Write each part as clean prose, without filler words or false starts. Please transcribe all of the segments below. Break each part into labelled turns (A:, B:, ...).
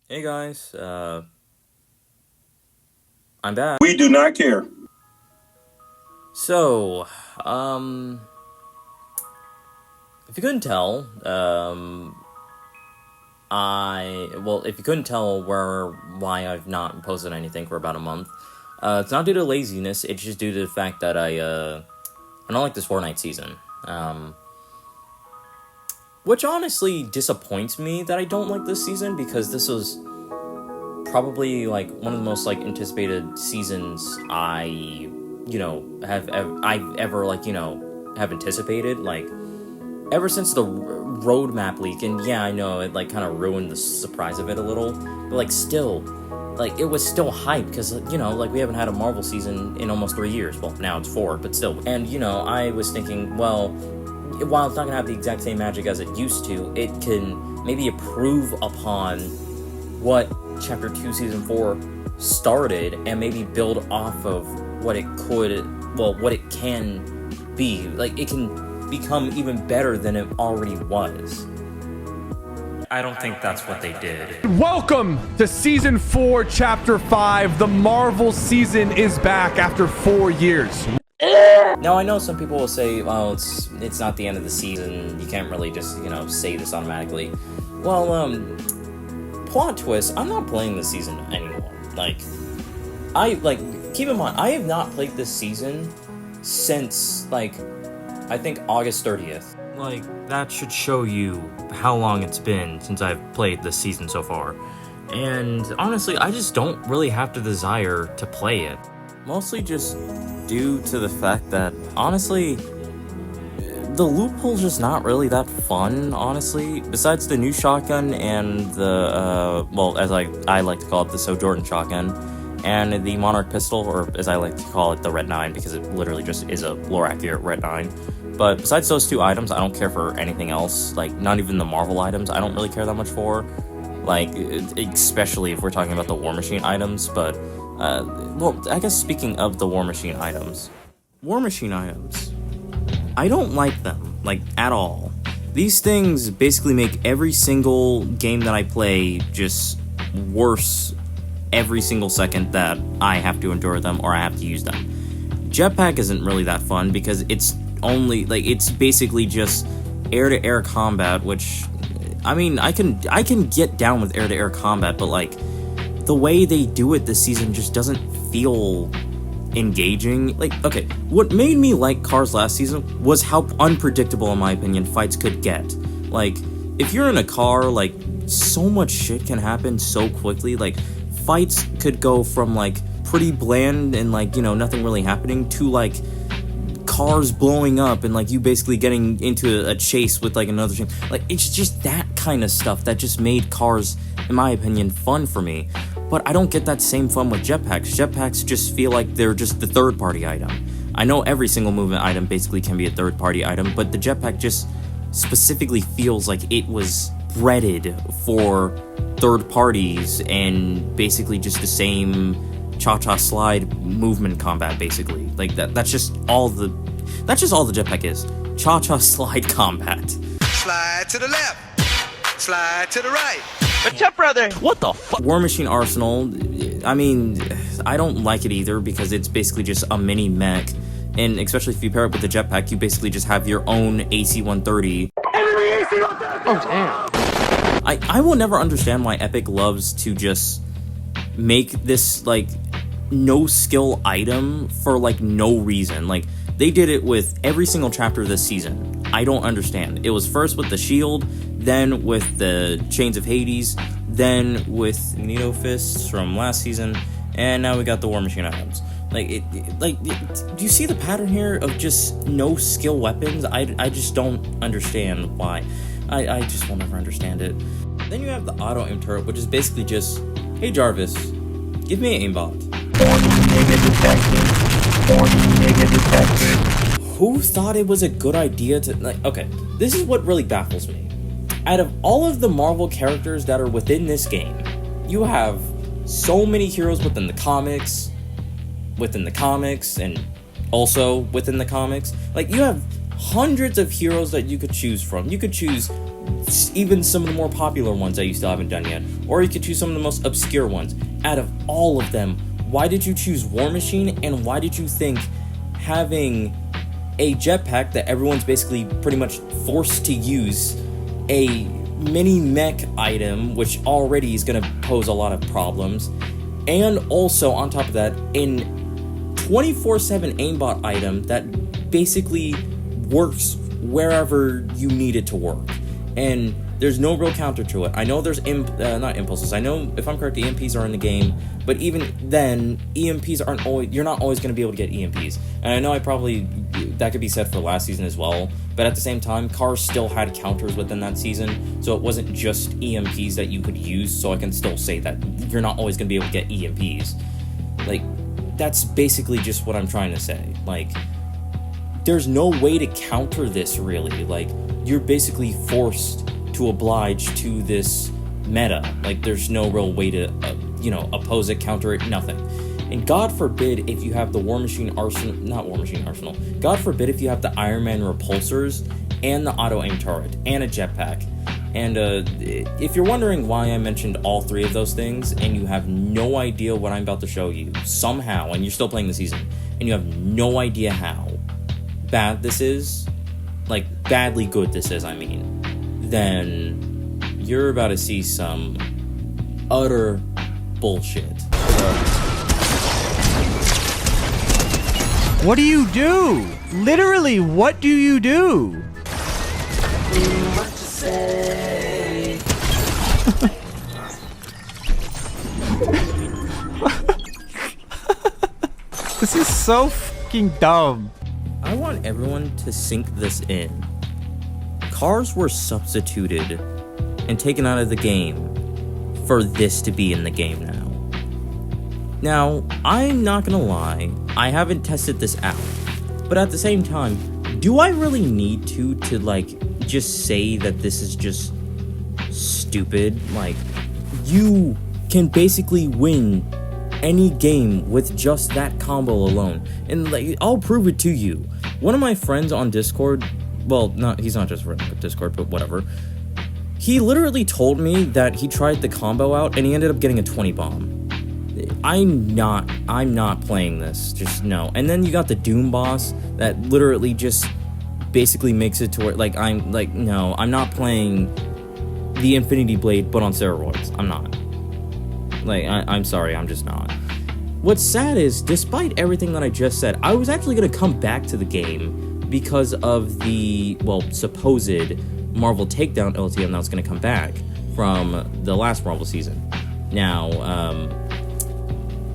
A: Hey guys, I'm back.
B: We do not care.
A: So, if you couldn't tell, if you couldn't tell why I've not posted anything for about a month, it's not due to laziness, it's just due to the fact that I don't like this Fortnite season. Which honestly disappoints me that I don't like this season, because this was probably like one of the most like anticipated seasons I've ever have anticipated, like ever since the roadmap leak. And yeah, I know it like kind of ruined the surprise of it a little, but like still, like it was still hype, because like we haven't had a Marvel season in almost 3 years. Well, now it's 4, but still. And I was thinking, well, while it's not gonna have the exact same magic as it used to, it can maybe improve upon what Chapter 2 Season 4 started, and maybe build off of what it can be. Like, it can become even better than it already was. I don't think that's what they did.
C: Welcome to Season 4, Chapter 5. The Marvel season is back after 4 years.
A: Now, I know some people will say, well, it's not the end of the season, you can't really just, say this automatically. Well, plot twist, I'm not playing this season anymore. Keep in mind, I have not played this season since, I think August 30th. That should show you how long it's been since I've played this season so far. And honestly, I just don't really have the desire to play it. Mostly just due to the fact that, honestly, the loophole's just not really that fun, honestly. Besides the new shotgun and the, as I like to call it, the Sojourn shotgun, and the Monarch pistol, or as I like to call it, the Red 9, because it literally just is a lore-accurate Red 9. But besides those two items, I don't care for anything else. Not even the Marvel items, I don't really care that much for. Especially if we're talking about the War Machine items, but... I guess speaking of the War Machine items, I don't like them, at all. These things basically make every single game that I play just worse every single second that I have to endure them or I have to use them. Jetpack isn't really that fun, because it's basically just air-to-air combat, which, I mean, I can get down with air-to-air combat, but, the way they do it this season just doesn't feel engaging. Okay, what made me like Cars last season was how unpredictable, in my opinion, fights could get. If you're in a car, so much shit can happen so quickly. Fights could go from, pretty bland and, nothing really happening to, cars blowing up and, you basically getting into a chase with, another thing. It's just that kind of stuff that just made Cars, in my opinion, fun for me. But I don't get that same fun with jetpacks. Jetpacks just feel like they're just the third-party item. I know every single movement item basically can be a third-party item, but the jetpack just specifically feels like it was breaded for third parties and basically just the same cha-cha slide movement combat, basically. That's just all the jetpack is. Cha-cha slide combat.
D: Slide to the left. Slide to the right.
E: What's up, brother?
A: What the fuck? War Machine Arsenal, I mean, I don't like it either, because it's basically just a mini mech, and especially if you pair it with the jetpack, you basically just have your own AC-130.
E: Enemy AC-130! Oh, damn.
A: I will never understand why Epic loves to just make this, no-skill item for, no reason. They did it with every single chapter of this season. I don't understand. It was first with the shield, then with the Chains of Hades, then with Magneto Fists from last season, and now we got the War Machine items. Do you see the pattern here of just no skill weapons? I just don't understand why. I just will never understand it. Then you have the auto aim turret, which is basically just, hey Jarvis, give me an aimbot. Who thought it was a good idea to, okay, this is what really baffles me. Out of all of the Marvel characters that are within this game, you have so many heroes within the comics, and also within the comics. You have hundreds of heroes that you could choose from. You could choose even some of the more popular ones that you still haven't done yet, or you could choose some of the most obscure ones. Out of all of them, why did you choose War Machine, and why did you think having a jetpack that everyone's basically pretty much forced to use, a mini mech item, which already is going to pose a lot of problems, and also on top of that, an 24/7 aimbot item that basically works wherever you need it to work, and there's no real counter to it. I know there's not impulses. I know, if I'm correct, EMPs are in the game, but even then, EMPs aren't always. You're not always going to be able to get EMPs. And I know that could be said for last season as well. But at the same time, cars still had counters within that season, so it wasn't just EMPs that you could use. So I can still say that you're not always going to be able to get EMPs. Like, that's basically just what I'm trying to say. Like, there's no way to counter this really. Like, you're basically forced to oblige to this meta. Like, there's no real way to oppose it, counter it, nothing. And God forbid if you have the War Machine Arsenal, God forbid if you have the Iron Man repulsors and the auto aim turret and a jetpack. And if you're wondering why I mentioned all three of those things and you have no idea what I'm about to show you somehow, and you're still playing the season and you have no idea how bad this is, like badly good this is, I mean, then you're about to see some utter bullshit.
B: What do you do? Literally, what do you do?
E: What to say?
B: This is so fucking dumb.
A: I want everyone to sink this in. Cars were substituted and taken out of the game for this to be in the game now. Now, I'm not gonna lie, I haven't tested this out, but at the same time, do I really need to like, just say that this is just stupid? Like, you can basically win any game with just that combo alone, and like, I'll prove it to you. One of my friends on Discord, well, he's not just friends with Discord, but whatever, he literally told me that he tried the combo out and he ended up getting a 20 bomb. I'm not playing this, just no. And then you got the Doom boss that literally just basically makes it to where, like, no, I'm not playing the Infinity Blade, but on steroids. I'm not. Like, I'm sorry, I'm just not. What's sad is, despite everything that I just said, I was actually going to come back to the game because of the, well, supposed Marvel Takedown LTM that was going to come back from the last Marvel season. Now,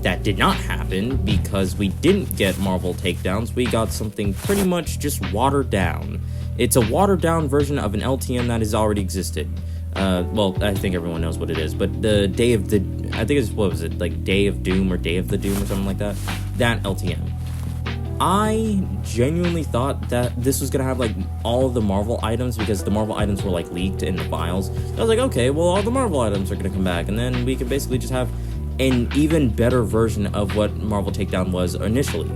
A: that did not happen because we didn't get Marvel Takedowns. We got something pretty much just watered down. It's a watered down version of an LTM that has already existed. Well, I think everyone knows what it is, but the Day of the, I think it's, what was it, like Day of Doom or Day of the Doom or something like that? That LTM. I genuinely thought that this was gonna have like all of the Marvel items because the Marvel items were like leaked in the files. I was like, okay, well, all the Marvel items are gonna come back, and then we can basically just have an even better version of what Marvel Takedown was initially.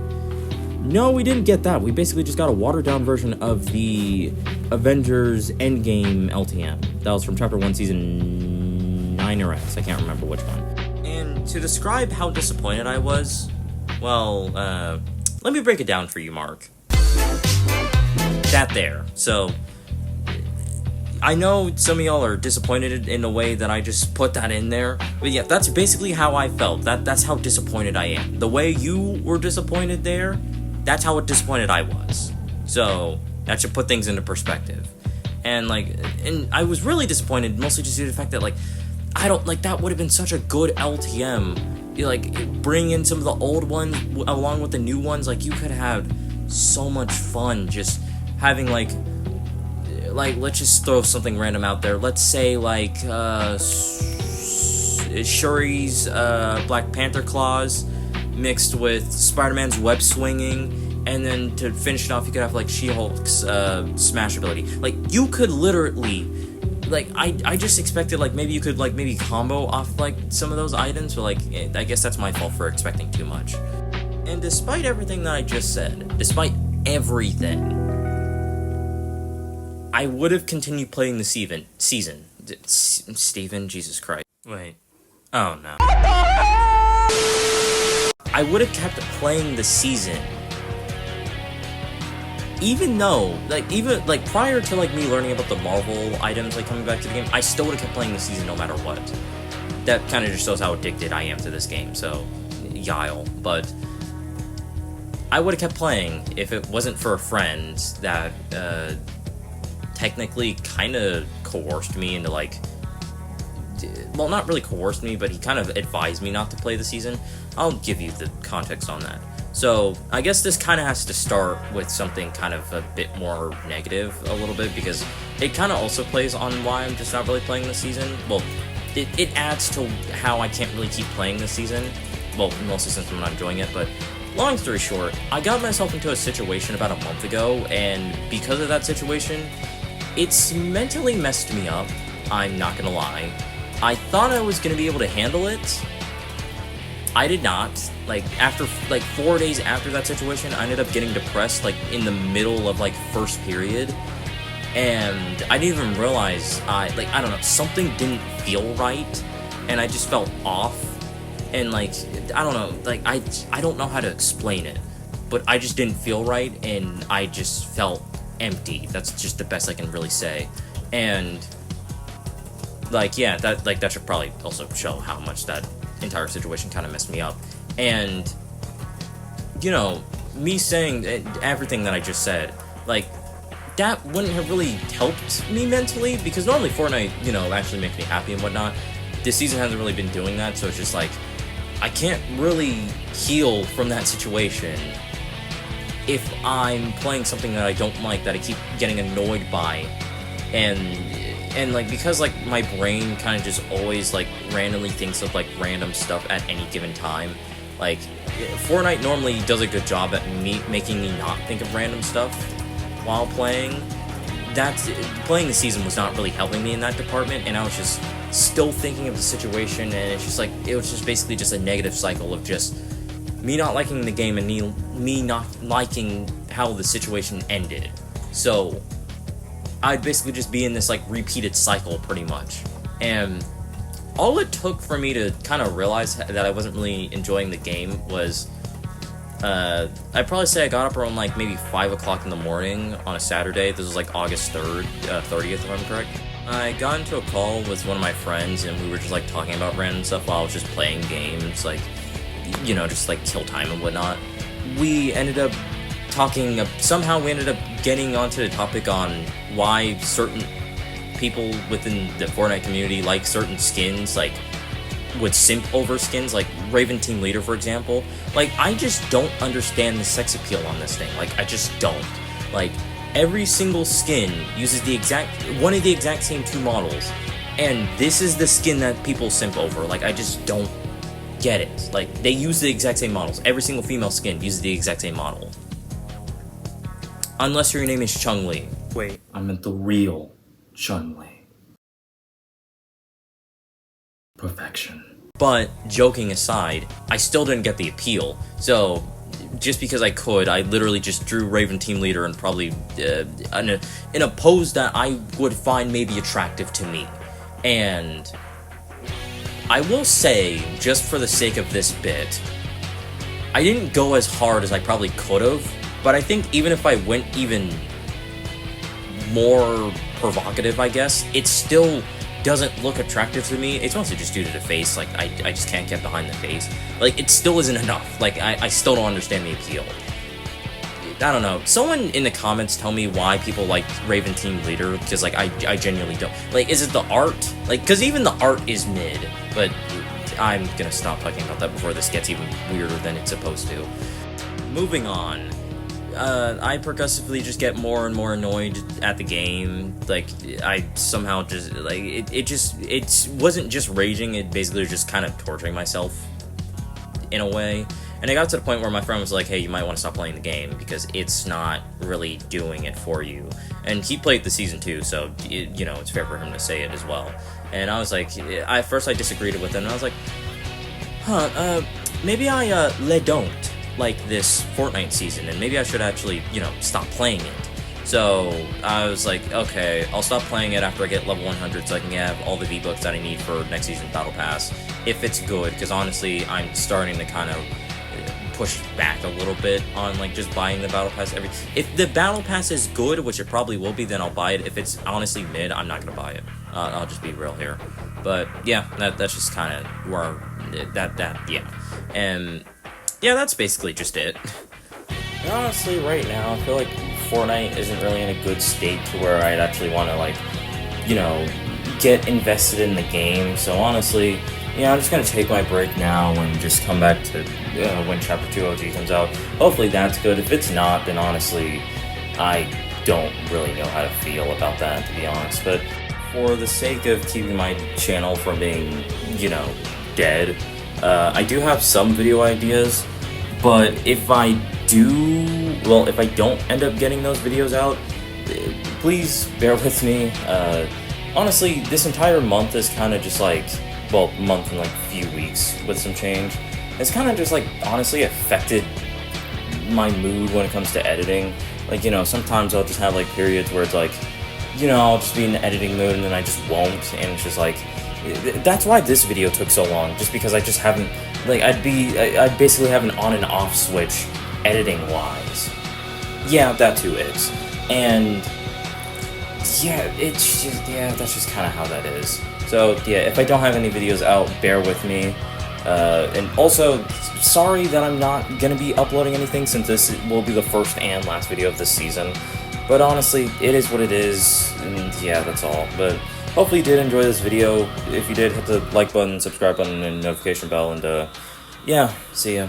A: No, we didn't get that. We basically just got a watered-down version of the Avengers Endgame LTM. That was from Chapter 1, Season 9 or X. I can't remember which one. And to describe how disappointed I was, well, let me break it down for you, Mark. That there. So, I know some of y'all are disappointed in a way that I just put that in there, but yeah, that's basically how I felt. That's how disappointed I am. The way you were disappointed there, that's how disappointed I was. So, that should put things into perspective. And I was really disappointed, mostly just due to the fact that, that would have been such a good LTM. Bring in some of the old ones along with the new ones. You could have so much fun just having, let's just throw something random out there. Let's say, Shuri's Black Panther claws mixed with Spider-Man's web swinging, and then to finish it off, you could have, She-Hulk's smash ability. You could literally, I just expected, maybe you could, maybe combo off, some of those items, but, I guess that's my fault for expecting too much. And despite everything that I just said, despite everything, I would have continued playing the season. Steven, Jesus Christ. Wait. Oh, no. I would have kept playing the season. Even though, prior to, me learning about the Marvel items, coming back to the game, I still would have kept playing the season no matter what. That kind of just shows how addicted I am to this game, so, yile. But I would have kept playing if it wasn't for a friend that, technically kind of coerced me into, well, not really coerced me, but he kind of advised me not to play the season. I'll give you the context on that. So, I guess this kind of has to start with something kind of a bit more negative a little bit, because it kind of also plays on why I'm just not really playing this season. Well, it adds to how I can't really keep playing this season. Well, mostly since I'm not enjoying it, but long story short, I got myself into a situation about a month ago, and because of that situation, it's mentally messed me up, I'm not gonna lie. I thought I was gonna be able to handle it. I did not. After 4 days after that situation, I ended up getting depressed, in the middle of, first period. And I didn't even realize, I don't know, something didn't feel right, and I just felt off. And, I don't know, I don't know how to explain it, but I just didn't feel right, and I just felt empty. That's just the best I can really say. And, yeah, that should probably also show how much that entire situation kind of messed me up. And, me saying everything that I just said, that wouldn't have really helped me mentally, because normally Fortnite, actually makes me happy and whatnot. This season hasn't really been doing that, so it's just I can't really heal from that situation if I'm playing something that I don't like, that I keep getting annoyed by. And because my brain kind of just always randomly thinks of random stuff at any given time. Fortnite normally does a good job at making me not think of random stuff while playing. Playing the season was not really helping me in that department, and I was just still thinking of the situation, and it's just it was just basically just a negative cycle of just me not liking the game and me not liking how the situation ended. So I'd basically just be in this repeated cycle pretty much. And all it took for me to kind of realize that I wasn't really enjoying the game was I'd probably say I got up around maybe 5 o'clock in the morning on a Saturday. This was August 3rd, 30th if I'm correct. I got into a call with one of my friends, and we were just talking about random stuff while I was just playing games, just kill time and whatnot. We ended up talking, somehow we ended up getting onto the topic on why certain people within the Fortnite community like certain skins, would simp over skins, Raven Team Leader, for example. I just don't understand the sex appeal on this thing. I just don't. Every single skin uses one of the exact same 2 models, and this is the skin that people simp over. I just don't get it. They use the exact same models. Every single female skin uses the exact same model. Unless your name is Chun-Li. Wait, I meant the real Chun-Li. Perfection. But, joking aside, I still didn't get the appeal. So, just because I could, I literally just drew Raven Team Leader and probably in a pose that I would find maybe attractive to me. And I will say, just for the sake of this bit, I didn't go as hard as I probably could have, but I think even if I went even more provocative, I guess, it still doesn't look attractive to me. It's mostly just due to the face. I just can't get behind the face. It still isn't enough. I still don't understand the appeal. I don't know. Someone in the comments tell me why people like Raven Team Leader, because I genuinely don't. Is it the art? Because even the art is mid, but I'm gonna stop talking about that before this gets even weirder than it's supposed to. Moving on. I progressively just get more and more annoyed at the game. I somehow just, it wasn't just raging, it basically was just kind of torturing myself in a way. And it got to the point where my friend was like, hey, you might want to stop playing the game because it's not really doing it for you. And he played the season 2, so, it's fair for him to say it as well. And I was like, at first I disagreed with him, and I was like, maybe I don't like this Fortnite season, and maybe I should actually, stop playing it. So I was like, okay, I'll stop playing it after I get level 100 so I can have all the V-Bucks that I need for next season's Battle Pass, if it's good, because honestly, I'm starting to kind of push back a little bit on like just buying the Battle Pass. If the Battle Pass is good, which it probably will be, then I'll buy it. If it's honestly mid, I'm not gonna buy it. I'll just be real here. But yeah, that's just kind of where yeah, and yeah, that's basically just it. And honestly, right now, I feel like Fortnite isn't really in a good state to where I'd actually want to, like, you know, get invested in the game. So honestly, yeah, I'm just going to take my break now and just come back to when Chapter 2 OG comes out. Hopefully that's good. If it's not, then honestly, I don't really know how to feel about that, to be honest. But for the sake of keeping my channel from being, you know, dead, I do have some video ideas, but if I don't end up getting those videos out, please bear with me. Honestly, this entire month is kind of just like, well, month and like a few weeks with some change. It's kind of just like honestly affected my mood when it comes to editing. Like, you know, sometimes I'll just have like periods where it's like, you know, I'll just be in the editing mood and then I just won't, and it's just like, that's why this video took so long, just because I just haven't, like, I'd basically have an on and off switch editing wise. Yeah, that too is. And yeah, it's just, yeah, that's just kind of how that is. So yeah, if I don't have any videos out, bear with me. And also, sorry that I'm not gonna be uploading anything, since this will be the first and last video of this season. But honestly, it is what it is, and yeah, that's all. But hopefully you did enjoy this video. If you did, hit the like button, subscribe button, and notification bell, and yeah, see ya.